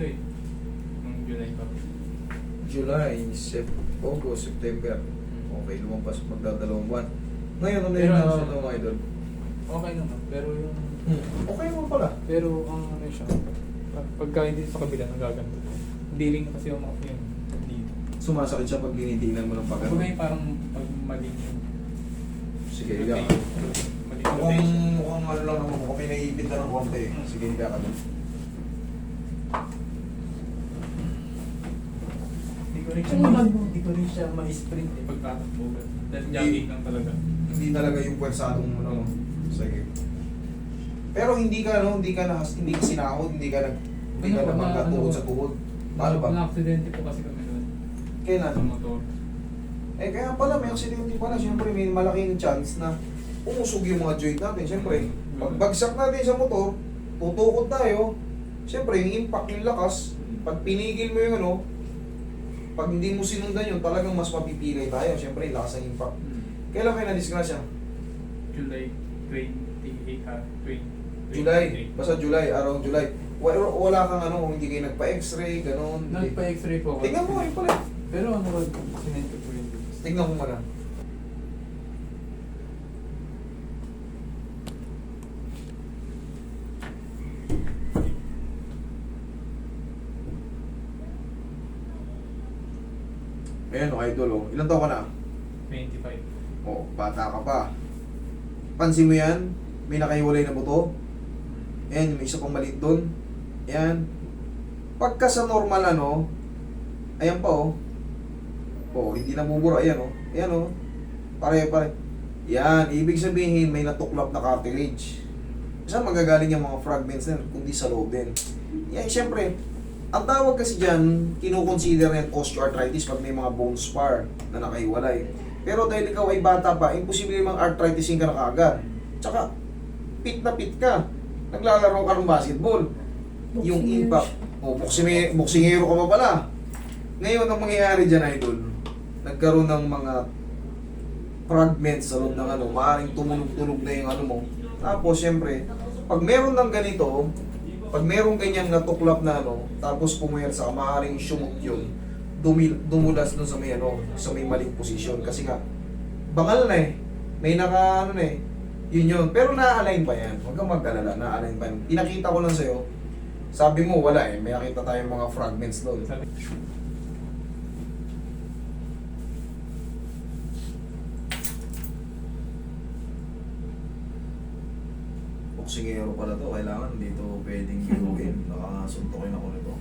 ito eh. Nung July pa. July, August, September. Okay, lumampas magdadalawang buwan. Ngayon, ano Pero yung ano nasa siya? mga idol? Okay naman, pero yung... Okay naman pala. Pero ang ano siya, pagka hindi sa kabila, nagaganto. Hindi rin kasi yung yun dito. Sumasakit siya pag tinitingnan mo ng pag Kumbaga yung parang pag maling yung... Sige, higa ka. Maling Mukhang, rotation. mukhang ano lang naman, mukhang may naiipit na ng konti. Sige, higa ka doon. Hindi ko rin siya ma-sprint eh pagtatakbo. Dahil jogging lang talaga. Hindi talaga yung pwersadong ano. Sige. Pero hindi ka sinahod, hindi ka nagmagkatuhod sa tuhod. Paano ba? Na-aksidente po kasi kami doon. Kailan? Sa motor. Eh kaya pala may aksidente pala. Siyempre may malaking chance na umusog yung mga joint natin. Siyempre, pag bagsak natin sa motor, tutukod tayo. Siyempre, yung impact, yung lakas, pag pinigil mo yung ano, pag hindi mo sinundan yun, talagang mas mapipilay tayo. Siyempre, lakas ng impact. Kailan kayo na-disgrasya? July 28 July. Basta July, araw July. Wala kang ano, hindi kayo nagpa-x-ray, ganun. Nagpa-x-ray po ako. Tingnan mo, yun pala. Pero ano ba, sinento ko yun. Tingnan mo muna. Ayan o, idol o. Ilan taon ka na? 25. O, bata ka pa. Pansin mo yan? May nakahiwalay na buto. Ayan, may isa pang maliit doon. Ayan. Pagka sa normal ano, ayan pa o. O, hindi na bubura. Ayan o. Ayan o. Pare-pare. Yan, ibig sabihin may natuklap na cartilage. Saan magagaling yung mga fragments na yun? Kundi sa loob din. Yan, syempre, ang tawag kasi dyan, kinukonsider yan osteoarthritis pag may mga bone spar na nakahiwalay. Pero dahil ikaw ay bata pa, imposible mang arthritis ka na kaagad. Tsaka, pit na pit ka. Naglalaro ka ng basketball. Yung impact. O, boksingero ka pa pala. Ngayon, ang mangyayari dyan, idol, nagkaroon ng mga fragments sa loob ng ano, maaaring tumunog-tunog na yung ano mo. Tapos, syempre, pag meron ng ganito, pag merong ganyang natuklap na ano, tapos pumayarsa ka, maaaring sumot yun, dumulas dun sa may ano, sa may maling posisyon. Kasi nga, bangal na eh. May naka ano na eh. Yun. Pero na-align pa yan. Huwag kang mag-alala, na-align pa yan. Pinakita ko lang sa'yo. Sabi mo, wala eh. May nakita tayong mga fragments doon. Boksingero pala to. Kailangan dito pwedeng biruin. Nakasuntokin ako nito.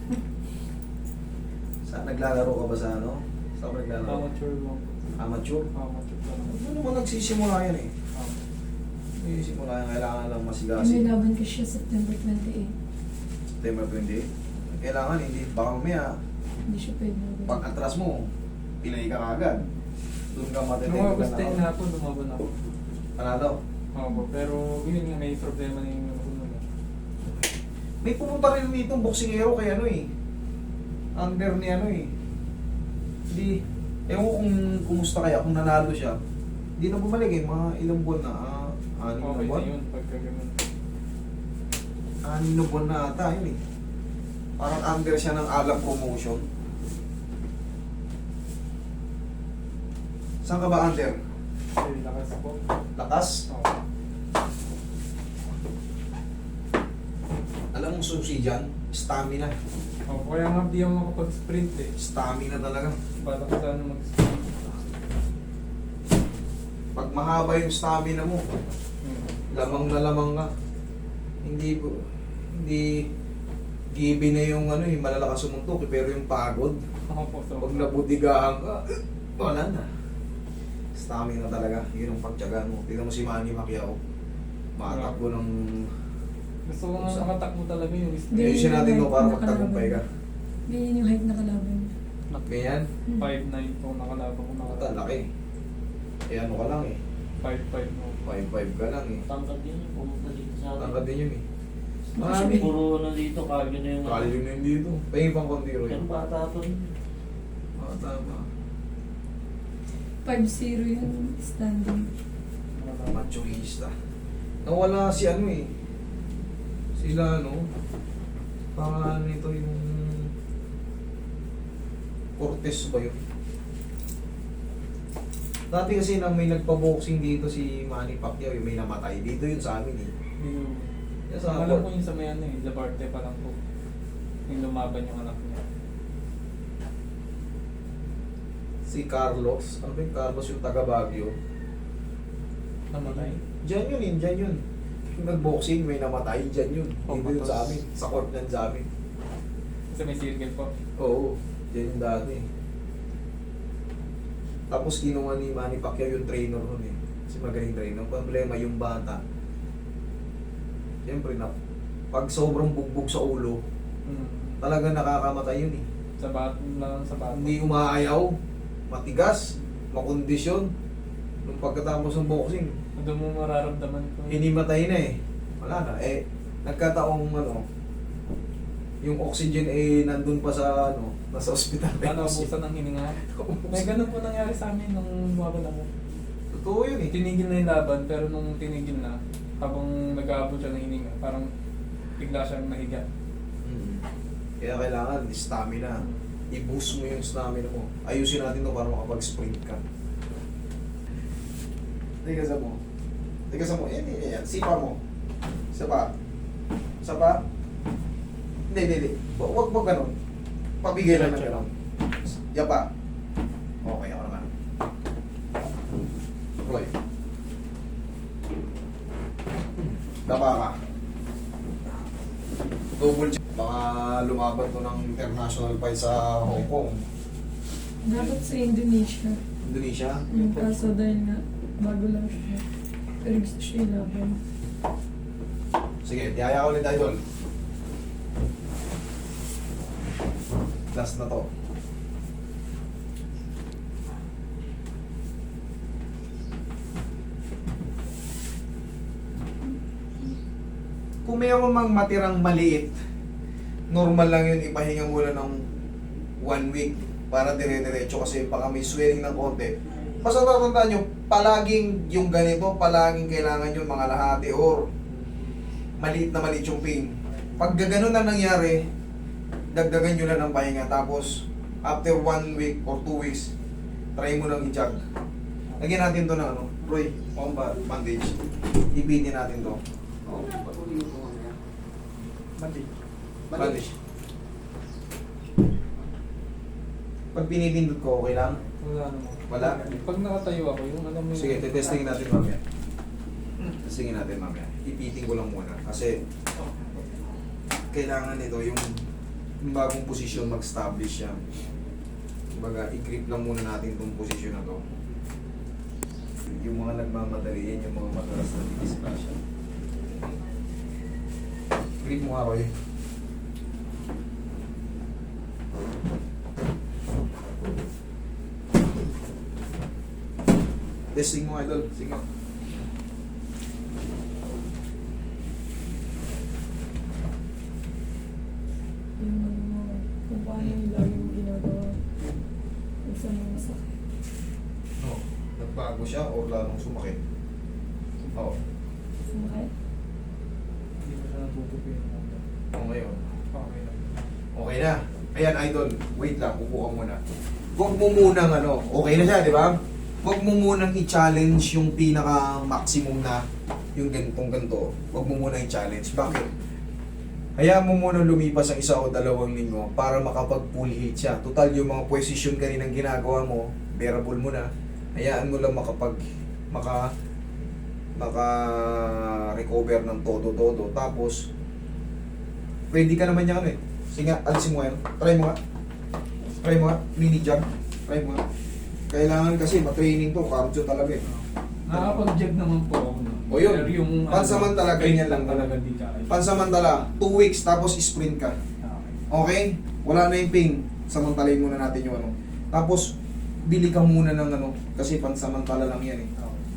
Saan naglalaro ka ba sa ano? Saan ka naglalaro? Amateur lang. Amateur? Amateur lang. Ano naman nagsisimula yan eh? Nagsisimula yan. Kailangan lang May masigasin. laban ko siya September 28. September 20. Kailangan hindi. Baka mamaya, Hindi siya pwede na. pag atras mo, pinay ka agad. Doon ka Nung matitend August 10 na. na po, lumaban ako. Panalo. Opo, pero yun nga, may problema na yung ano ko nun. May pumunta rin dito boksingero kay ano eh. Under ni ano eh. Hindi. Ewan ko kung kumusta kaya, kung nanalo siya. Hindi na bumalik eh. Mga ilang buwan na. 6 na Okay buwan. na yun, pagka ganun. 6 na buwan na ata yun eh. Parang under siya ng Alam Promotion. Saan ka ba under? Kasi lakas po. Lakas? Oo. Alam mo susi dyan? Stamina. Opo, kaya nga di ako makapag-sprint eh. Stamina talaga. Bala ko sana mag-sprint. Pag mahaba yung stamina mo, lamang na lamang ka. Hindi given na yung ano, yung malalakas sumuntok, pero yung pagod, Opo, so. pag nabudigahan ka, wala na. Stamina talaga, yun ang pagtyaga mo. Tignan mo si Manny Pacquiao. Matakbo ng... Gusto ko nga makatakbo talaga yung wrist. Hindi. Ayusin natin mo para magtagumpay ka. Ganyan yung height na kalaban. Ganyan, 5'9" po nakalaban ko mata, laki. Eh ano ka lang eh, 5'5" mo. 5'5 ka lang eh. Tangkad din yun, pumunta dito sa akin. Tangkad din yun eh. Marami. Puro na dito, cardio na yung... Kali yun na yun dito. Pahing pang kontiro Pero yun. bata pa rin. Tama. 5-0 yung standing. Machoista. Nawala si ano eh. Sila ano. Parang ano ito yung Cortez ba yun? Dati kasi nang may nagpa-boxing dito si Manny Pacquiao, yung may namatay. Dito yun sa amin eh. Yung, Yan sa alam ko yung sa may ano eh, Labarte pa lang po. Yung lumaban yung anak niya. Si Carlos. Ano ba yung Carlos yung taga Baguio? Namatay. Diyan yun eh, diyan yun. Yung nag-boxing, may namatay, diyan yun. Oh, Dito yun patos. sa amin. Sa court yan sa amin. Kasi may circle po. Oo, diyan yung dati. Tapos kinuha ni Manny Pacquiao yung trainer nun eh. Kasi magaling trainer. Ang problema yung bata. Siyempre na, pag sobrang bugbog sa ulo, talaga nakakamatay yun eh. Sa bat lang sa bat. Hindi umaayaw, matigas, makondisyon. Nung pagkatapos ng boxing, Doon mo mararamdaman ko. hinimatay na eh. Wala na. Eh, nagkataong ano, yung oxygen eh nandun pa sa ano, nasa ospital. Ano, ubusan ng hininga. May ganun po nangyari sa amin nung lumaban ako. Totoo yun eh. Tinigil na yung laban, pero nung tinigil na, habang nag-aabot siya ng hininga, parang bigla siyang nahiga. Kaya kailangan stamina. I-boost mo yung stamina mo. Ayusin natin to para makapag-sprint ka. Tigasan mo. Tigasan mo. Yan. Sipa mo. Isa pa. Isa pa. Hindi. Huwag ganun. Pabigay lang ng ganun. Yapa. Okay, ako naman. Roy. Dapa ka. Double check. Baka lumaban to ng international fight sa Hong Kong. Dapat sa Indonesia. Indonesia. Yung kaso dahil nga, bago lang siya. Pero gusto siya ilaban. Sige, tiyaya ko ulit idol. Last na to. Kung mayroon mang matirang maliit, normal lang yun ipahinga muna ng 1 week para dire-diretso kasi baka may swelling ng konti. Basta tatandaan nyo, palaging yung ganito, palaging kailangan yun mga lahati or maliit na maliit yung pain. Pag gano'n na nangyari, dagdagan nyo lang ng pahinga. Tapos, after 1 week or 2 weeks, try mo nang i-jog. Lagyan natin to ng ano, Roy, bandage. Ipitin natin to. Bandage. Pag pinipindot ko, okay lang? Wala naman. Wala? Pag nakatayo ako, yung alam mo yung... Sige, testingin natin mamaya. Testingin natin mamaya. Ipitin ko lang muna. Kasi, kailangan nito yung bagong posisyon mag-establish siya. Kumbaga, i-grip lang muna natin itong posisyon na to. Yung mga nagmamadali, yan yung mga madalas na discussion. Grip mo nga, Roy. Testing mo, idol. Sige. Yung ano mo, kung paano yung lagi mo ginagawa. Kung saan mo masakit. No, nagbago siya o lalong sumakit? Oo. Sumakit? Hindi mo siya natutupi yung mga. O ngayon. Okay lang. Okay na. Ayan, idol. Wait lang, upo ka muna. Huwag mo munang ano, okay na siya, di ba? Huwag mo munang i-challenge yung pinaka-maximum na yung ganitong-ganito. Huwag mo munang i-challenge. Bakit? Hayaan mo munang lumipas ang 1 o 2 linggo para makapag-full heat siya. Total, yung mga position kaninang ginagawa mo, bearable mo na. Hayaan mo lang maka-recover ng todo-todo. Tapos, pwede ka naman niya ano eh. Sige nga, alisin mo yan. Try mo nga. Try mo nga. Mini jog. Try mo nga. Kailangan kasi matraining to. Cardio talaga eh. Nakakapag-jog naman po ako. O yun. Pero yung... Pansamantala, ganyan lang talaga di kaya. Pansamantala, 2 weeks tapos sprint ka. Okay? Wala na yung pain. Samantalayin muna natin yung ano. Tapos, bili ka muna ng ano. Kasi pansamantala lang yan eh.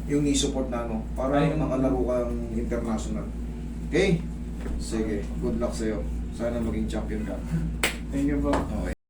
Yung knee support na ano. Para Ay, makalaro ka ng international. Okay? Sige. Good luck sa'yo. Sana maging champion ka. Thank you po. Okay.